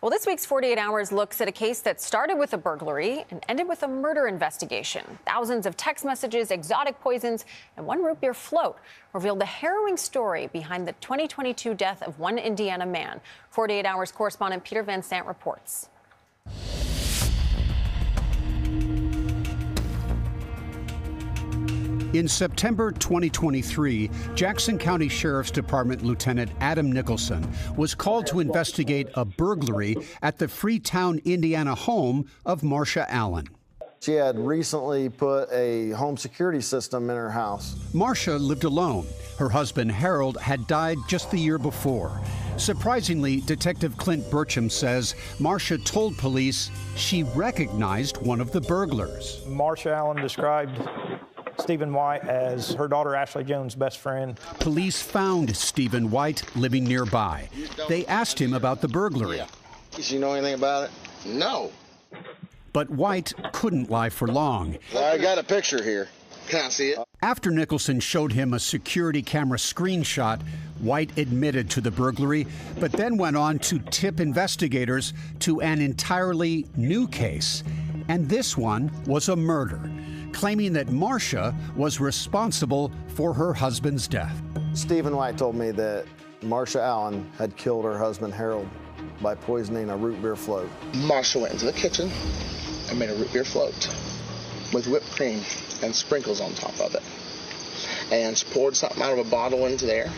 Well, this week's 48 Hours looks at a case that started with a burglary and ended with a murder investigation. Thousands of text messages, exotic poisons, and one root beer float revealed the harrowing story behind the 2022 death of one Indiana man. 48 Hours correspondent Peter Van Sant reports. In September 2023, Jackson County Sheriff's Department Lieutenant Adam Nicholson was called to investigate a burglary at the Freetown, Indiana home of Marcia Allen. She had recently put a home security system in her house. Marcia lived alone. Her husband, Harold, had died just the year before. Surprisingly, Detective Clint Burcham says Marcia told police she recognized one of the burglars. Marcia Allen described Stephen White as her daughter Ashley Jones' best friend. Police found Stephen White living nearby. They asked him about the burglary. Yeah. Does you know anything about it? No. But White couldn't lie for long. Well, I got a picture here. Can I see it? After Nicholson showed him a security camera screenshot, White admitted to the burglary, but then went on to tip investigators to an entirely new case. And this one was a murder, claiming that Marcia was responsible for her husband's death. Stephen White told me that Marcia Allen had killed her husband Harold by poisoning a root beer float. Marcia went into the kitchen and made a root beer float with whipped cream and sprinkles on top of it. And she poured something out of a bottle into there.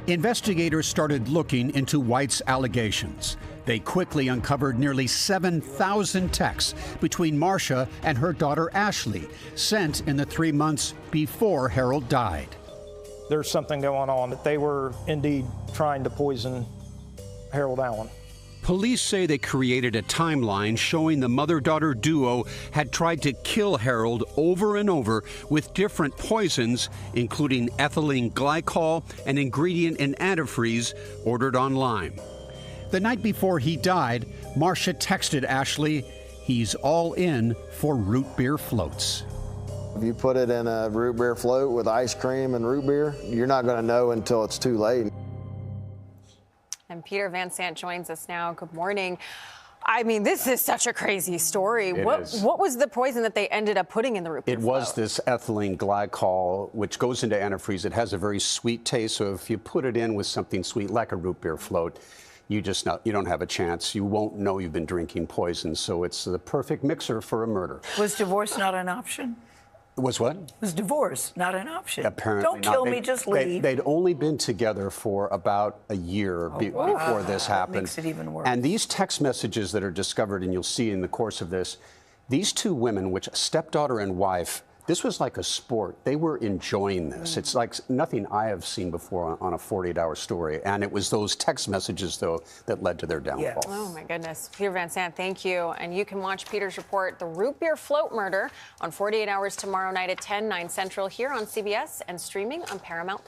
Investigators started looking into White's allegations. They quickly uncovered nearly 7,000 texts between Marcia and her daughter Ashley, sent in the 3 months before Harold died. There's something going on, that they were indeed trying to poison Harold Allen. Police say they created a timeline showing the mother-daughter duo had tried to kill Harold over and over with different poisons, including ethylene glycol, an ingredient in antifreeze ordered online. The night before he died, Marcia texted Ashley, "He's all in for root beer floats." If you put it in a root beer float with ice cream and root beer, you're not going to know until it's too late. And Peter Van Sant joins us now. Good morning. I mean, this is such a crazy story. What was the poison that they ended up putting in the root beer float? It was this ethylene glycol, which goes into antifreeze. It has a very sweet taste, so if you put it in with something sweet like a root beer float, you don't have a chance. You won't know you've been drinking poison, so it's the perfect mixer for a murder. Was divorce not an option? Was what? Was divorce not an option? Apparently Don't kill me, just leave. They'd only been together for about a year before this happened. That makes it even worse. And these text messages that are discovered, and you'll see in the course of this, these two women, which stepdaughter and wife, this was like a sport. They were enjoying this. It's like nothing I have seen before on a 48-hour story. And it was those text messages, though, that led to their downfall. Yes. Oh, my goodness. Peter Van Sant, thank you. And you can watch Peter's report, The Root Beer Float Murder, on 48 Hours tomorrow night at 10, 9 Central here on CBS and streaming on Paramount+.